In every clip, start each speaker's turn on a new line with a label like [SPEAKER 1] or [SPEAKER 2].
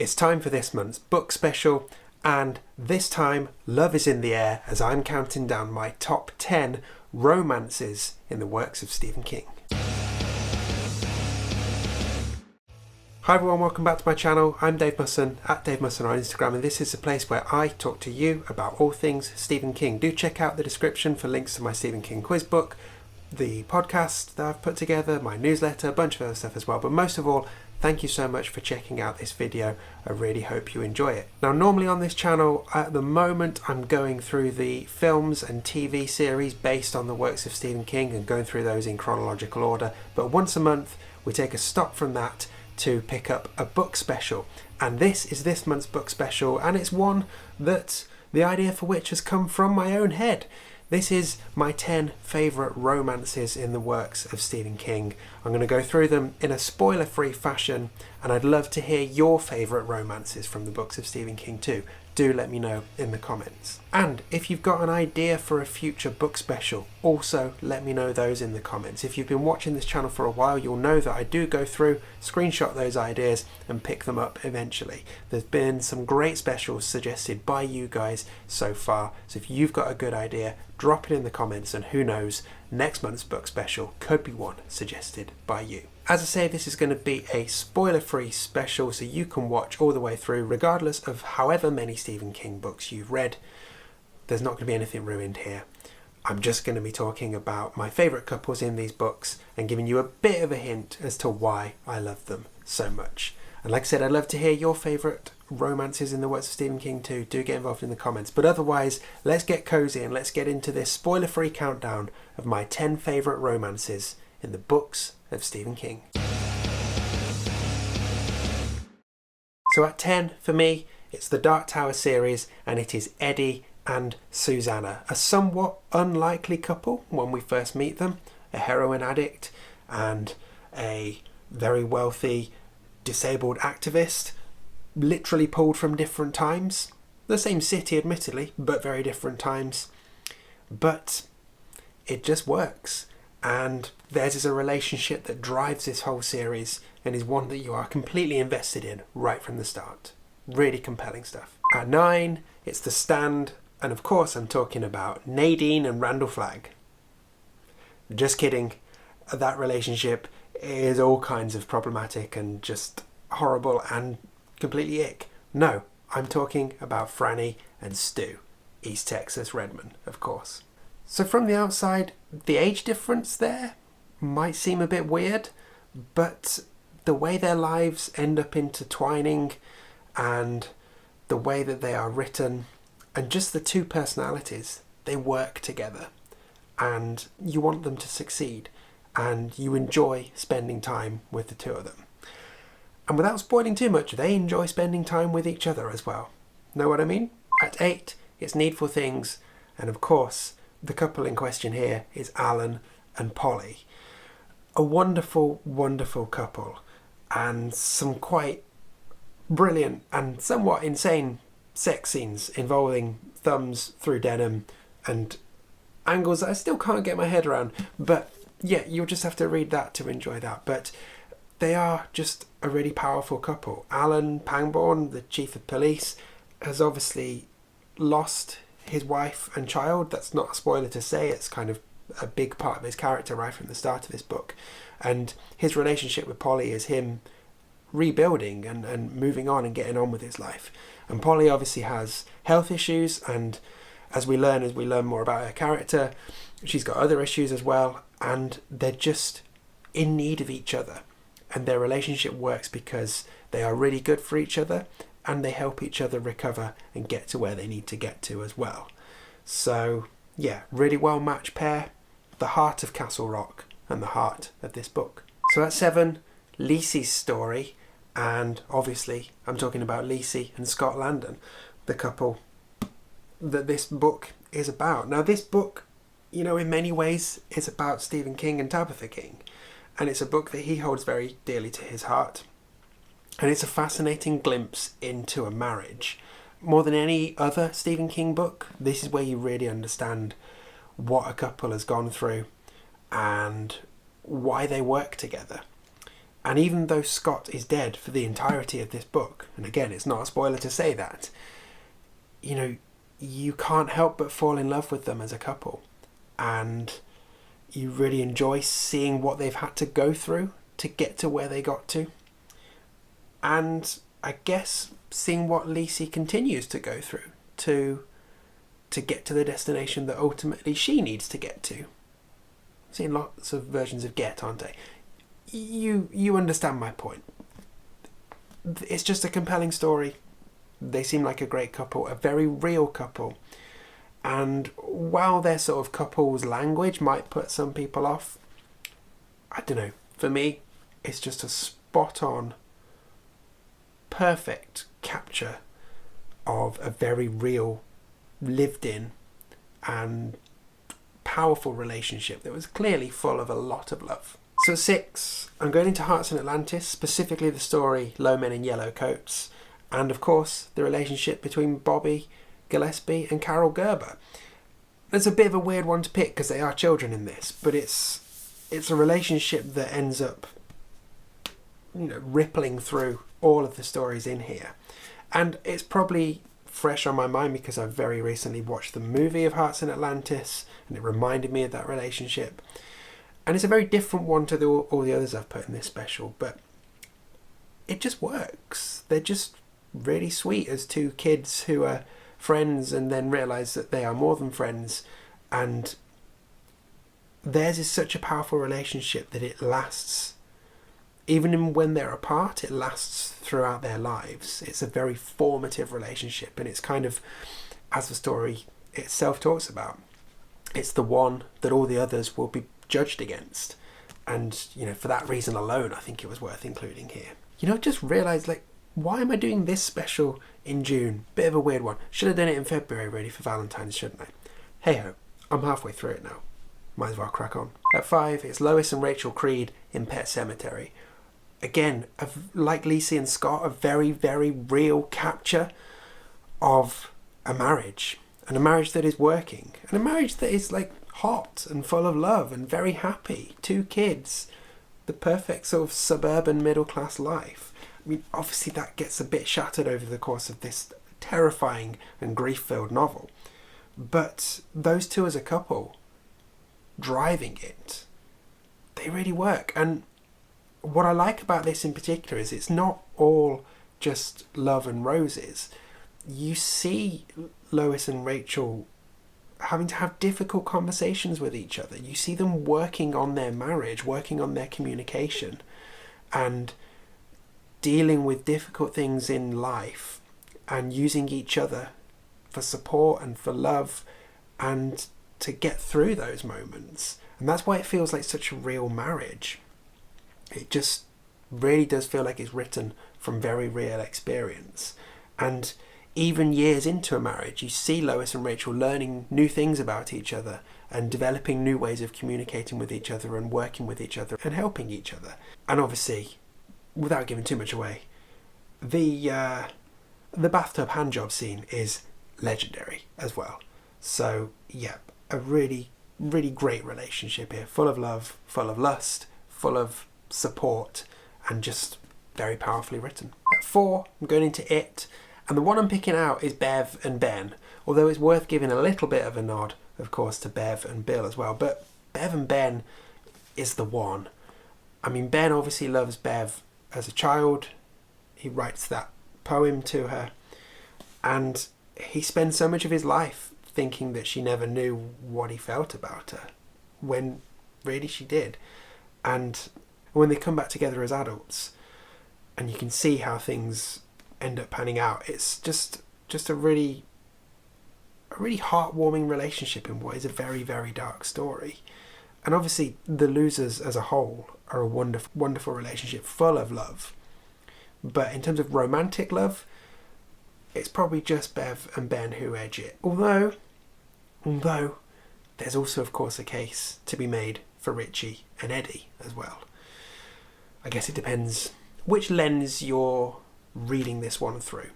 [SPEAKER 1] It's time for this month's book special, and this time love is in the air as I'm counting down my top 10 romances in the works of Stephen King. Hi everyone, welcome back to my channel. I'm Dave Musson, at Dave Musson on Instagram, and this is a place where I talk to you about all things Stephen King. Do check out the description for links to my Stephen King quiz book, the podcast that I've put together, my newsletter, a bunch of other stuff as well. But most of all, thank you so much for checking out this video. I really hope you enjoy it. Now, normally on this channel, at the moment, I'm going through the films and TV series based on the works of Stephen King and going through those in chronological order. But once a month, we take a stop from that to pick up a book special. And this is this month's book special, and it's one that the idea for which has come from my own head. This is my 10 favourite romances in the works of Stephen King. I'm going to go through them in a spoiler-free fashion, and I'd love to hear your favourite romances from the books of Stephen King too. Do let me know in the comments. And if you've got an idea for a future book special, also let me know those in the comments. If you've been watching this channel for a while, you'll know that I do go through, screenshot those ideas and pick them up eventually. There's been some great specials suggested by you guys so far, so if you've got a good idea, drop it in the comments, and who knows, next month's book special could be one suggested by you. As I say, this is going to be a spoiler-free special, so you can watch all the way through, regardless of however many Stephen King books you've read. There's not going to be anything ruined here. I'm just going to be talking about my favourite couples in these books and giving you a bit of a hint as to why I love them so much. And like I said, I'd love to hear your favourite romances in the works of Stephen King too. Do get involved in the comments. But otherwise, let's get cosy and let's get into this spoiler-free countdown of my 10 favourite romances in the books of Stephen King. So at 10, for me, it's the Dark Tower series, and it is Eddie and Susanna, a somewhat unlikely couple when we first meet them, a heroin addict and a very wealthy disabled activist, literally pulled from different times. The same city, admittedly, but very different times. But it just works. And theirs is a relationship that drives this whole series and is one that you are completely invested in right from the start. Really compelling stuff. At 9, it's The Stand, and of course I'm talking about Nadine and Randall Flagg. Just kidding. That relationship is all kinds of problematic and just horrible and completely ick. No, I'm talking about Franny and Stu, East Texas Redmond, of course. So from the outside, the age difference there might seem a bit weird, but the way their lives end up intertwining and the way that they are written and just the two personalities, they work together and you want them to succeed and you enjoy spending time with the two of them. And without spoiling too much, they enjoy spending time with each other as well. Know what I mean? At 8, it's Needful Things, and of course, the couple in question here is Alan and Polly. A wonderful, wonderful couple, and some quite brilliant and somewhat insane sex scenes involving thumbs through denim and angles that I still can't get my head around. But yeah, you'll just have to read that to enjoy that. But they are just a really powerful couple. Alan Pangborn, the chief of police, has obviously lost his wife and child. That's not a spoiler to say, it's kind of a big part of his character right from the start of this book. And his relationship with Polly is him rebuilding and moving on and getting on with his life. And Polly obviously has health issues, and as we learn more about her character, she's got other issues as well, and they're just in need of each other. And their relationship works because they are really good for each other and they help each other recover and get to where they need to get to as well. So yeah, really well matched pair, the heart of Castle Rock and the heart of this book. So at 7, Lisey's story, and obviously I'm talking about Lisey and Scott Landon, the couple that this book is about. Now this book, you know, in many ways is about Stephen King and Tabitha King, and it's a book that he holds very dearly to his heart. And it's a fascinating glimpse into a marriage. More than any other Stephen King book, this is where you really understand what a couple has gone through and why they work together. And even though Scott is dead for the entirety of this book, and again, it's not a spoiler to say that, you know, you can't help but fall in love with them as a couple. And you really enjoy seeing what they've had to go through to get to where they got to. And I guess seeing what Lisey continues to go through to get to the destination that ultimately she needs to get to. Seeing lots of versions of Get, aren't they? You understand my point. It's just a compelling story. They seem like a great couple, a very real couple. And while their sort of couple's language might put some people off, I don't know, for me, it's just a spot on, perfect capture of a very real, lived in and powerful relationship that was clearly full of a lot of love. So at 6, I'm going into Hearts in Atlantis, specifically the story Low Men in Yellow Coats, and of course the relationship between Bobby Gillespie and Carol Gerber. It's a bit of a weird one to pick because they are children in this, but it's a relationship that ends up, you know, rippling through all of the stories in here. And it's probably fresh on my mind because I very recently watched the movie of Hearts in Atlantis and it reminded me of that relationship. And it's a very different one to all the others I've put in this special, but it just works. They're just really sweet as two kids who are friends and then realise that they are more than friends, and theirs is such a powerful relationship that it lasts. Even when they're apart, it lasts throughout their lives. It's a very formative relationship, and it's kind of, as the story itself talks about, it's the one that all the others will be judged against. And, you know, for that reason alone, I think it was worth including here. You know, I just realised, like, why am I doing this special in June? Bit of a weird one. Should have done it in February, really, for Valentine's, shouldn't I? Hey-ho, I'm halfway through it now. Might as well crack on. At 5, it's Lois and Rachel Creed in Pet Sematary. Again, like Lisey and Scott, a very, very real capture of a marriage. And a marriage that is working. And a marriage that is, like, hot and full of love and very happy. 2 kids. The perfect sort of suburban middle-class life. I mean, obviously that gets a bit shattered over the course of this terrifying and grief-filled novel. But those two as a couple, driving it, they really work. And what I like about this in particular is it's not all just love and roses. You see Lois and Rachel having to have difficult conversations with each other. You see them working on their marriage, working on their communication, and dealing with difficult things in life and using each other for support and for love and to get through those moments. And that's why it feels like such a real marriage. It just really does feel like it's written from very real experience. And even years into a marriage, you see Lois and Rachel learning new things about each other and developing new ways of communicating with each other and working with each other and helping each other. And obviously, without giving too much away, the bathtub handjob scene is legendary as well. So yeah, a really, really great relationship here, full of love, full of lust, full of support, and just very powerfully written. At 4, I'm going into It, and the one I'm picking out is Bev and Ben, although it's worth giving a little bit of a nod, of course, to Bev and Bill as well. But Bev and Ben is the one. I mean, Ben obviously loves Bev as a child. He writes that poem to her, and he spends so much of his life thinking that she never knew what he felt about her, when really she did. And when they come back together as adults, and you can see how things end up panning out, it's just a really heartwarming relationship in what is a very, very dark story. And obviously the losers as a whole are a wonderful, wonderful relationship full of love. But in terms of romantic love, it's probably just Bev and Ben who edge it. Although there's also, of course, a case to be made for Richie and Eddie as well. I guess it depends which lens you're reading this one through.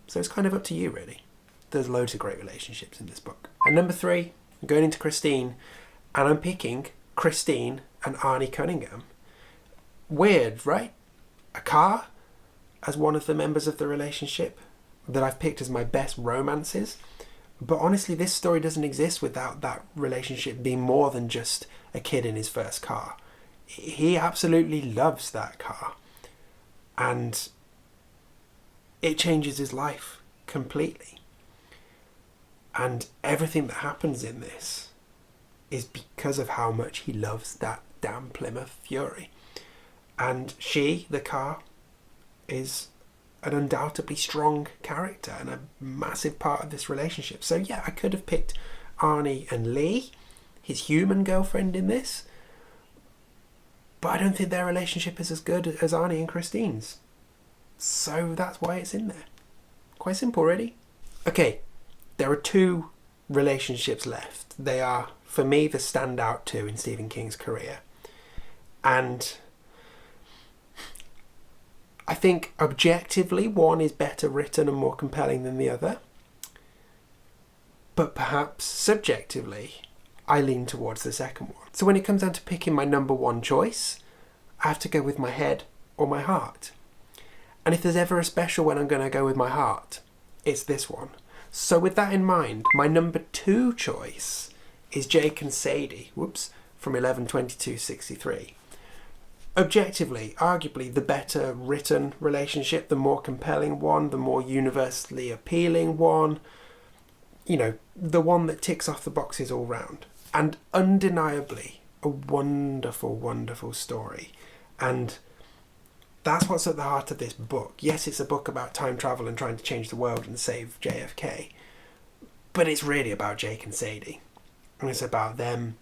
[SPEAKER 1] So it's kind of up to you, really. There's loads of great relationships in this book. And number 3, I'm going into Christine, and I'm picking Christine and Arnie Cunningham. Weird, right? A car as one of the members of the relationship that I've picked as my best romances. But honestly, this story doesn't exist without that relationship being more than just a kid in his first car. He absolutely loves that car. And it changes his life completely. And everything that happens in this is because of how much he loves that damn Plymouth Fury. And she, the car, is an undoubtedly strong character and a massive part of this relationship. So yeah, I could have picked Arnie and Lee, his human girlfriend, in this, but I don't think their relationship is as good as Arnie and Christine's. So that's why it's in there. Quite simple, really. Okay, there are two relationships left. They are, for me, the standout two in Stephen King's career. And I think objectively one is better written and more compelling than the other. But perhaps subjectively, I lean towards the second one. So when it comes down to picking my number one choice, I have to go with my head or my heart. And if there's ever a special when I'm going to go with my heart, it's this one. So with that in mind, my number two choice is Jake and Sadie, from 11/22/63. Objectively, arguably the better written relationship, the more compelling one, the more universally appealing one, you know, the one that ticks off the boxes all round. And undeniably a wonderful, wonderful story. And that's what's at the heart of this book. Yes, it's a book about time travel and trying to change the world and save JFK, but it's really about Jake and Sadie. And it's about them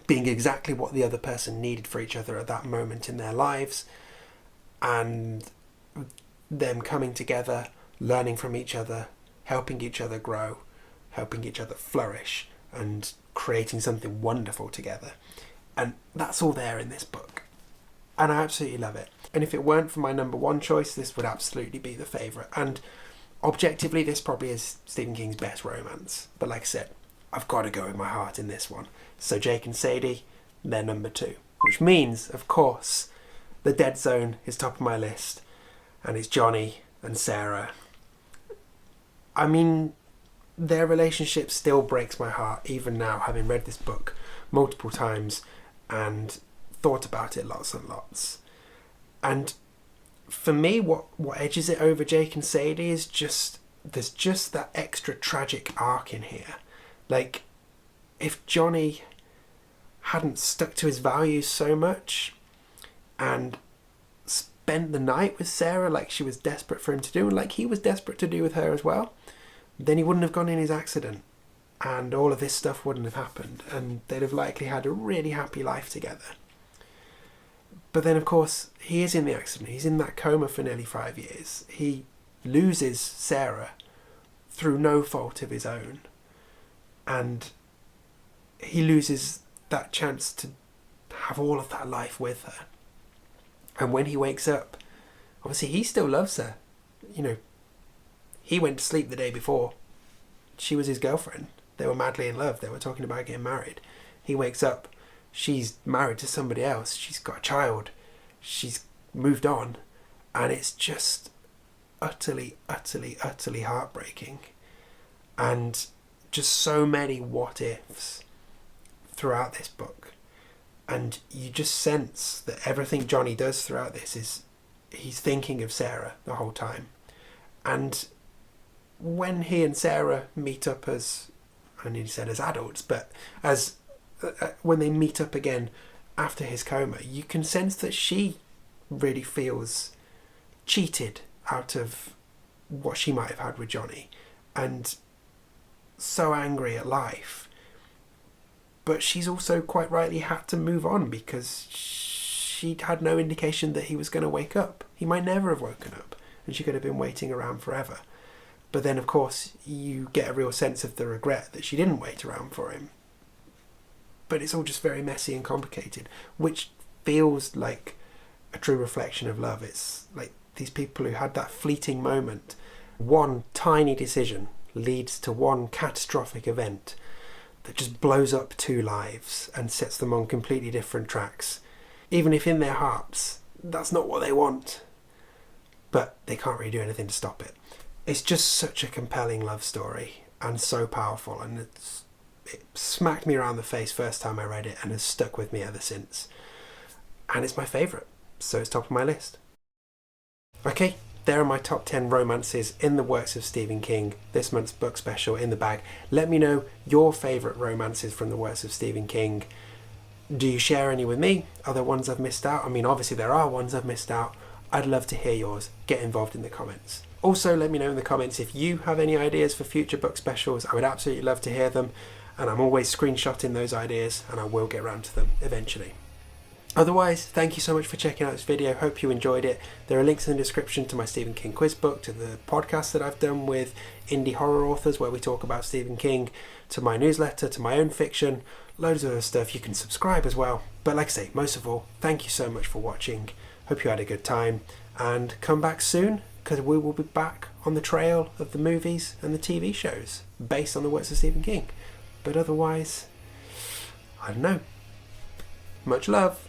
[SPEAKER 1] being exactly what the other person needed for each other at that moment in their lives, and them coming together, learning from each other, helping each other grow, helping each other flourish, and creating something wonderful together. And that's all there in this book. And I absolutely love it. And if it weren't for my number one choice, this would absolutely be the favourite. And objectively, this probably is Stephen King's best romance. But like I said, I've got to go with my heart in this one. So Jake and Sadie, they're number two. Which means, of course, The Dead Zone is top of my list. And it's Johnny and Sarah. I mean, their relationship still breaks my heart, even now, having read this book multiple times and thought about it lots and lots. And for me, what edges it over Jake and Sadie is there's just that extra tragic arc in here. Like, if Johnny hadn't stuck to his values so much and spent the night with Sarah like she was desperate for him to do, and like he was desperate to do with her as well, then he wouldn't have gone in his accident and all of this stuff wouldn't have happened, and they'd have likely had a really happy life together. But then, of course, he is in the accident. He's in that coma for nearly 5 years. He loses Sarah through no fault of his own. And he loses that chance to have all of that life with her. And when he wakes up, obviously he still loves her. You know, he went to sleep the day before. She was his girlfriend. They were madly in love. They were talking about getting married. He wakes up. She's married to somebody else. She's got a child. She's moved on. And it's just utterly, utterly, utterly heartbreaking. And just so many what ifs throughout this book. And you just sense that everything Johnny does throughout this is he's thinking of Sarah the whole time. And when he and Sarah meet up as, I nearly said as adults, but as when they meet up again after his coma, you can sense that she really feels cheated out of what she might have had with Johnny, and so angry at life. But she's also quite rightly had to move on because she'd had no indication that he was going to wake up. He might never have woken up, and she could have been waiting around forever. But then, of course, you get a real sense of the regret that she didn't wait around for him. But it's all just very messy and complicated, which feels like a true reflection of love. It's like these people who had that fleeting moment. One tiny decision leads to one catastrophic event that just blows up two lives and sets them on completely different tracks. Even if in their hearts that's not what they want. But they can't really do anything to stop it. It's just such a compelling love story and so powerful, and it smacked me around the face first time I read it and has stuck with me ever since. And it's my favourite, so it's top of my list. Okay, there are my top 10 romances in the works of Stephen King, this month's book special in the bag. Let me know your favourite romances from the works of Stephen King. Do you share any with me? Are there ones I've missed out? I mean, obviously there are ones I've missed out. I'd love to hear yours. Get involved in the comments. Also, let me know in the comments if you have any ideas for future book specials. I would absolutely love to hear them, and I'm always screenshotting those ideas, and I will get around to them eventually. Otherwise, thank you so much for checking out this video. Hope you enjoyed it. There are links in the description to my Stephen King quiz book, to the podcast that I've done with indie horror authors where we talk about Stephen King, to my newsletter, to my own fiction, loads of other stuff. You can subscribe as well. But like I say, most of all, thank you so much for watching. Hope you had a good time, and come back soon, because we will be back on the trail of the movies and the TV shows based on the works of Stephen King. But otherwise, I don't know. Much love.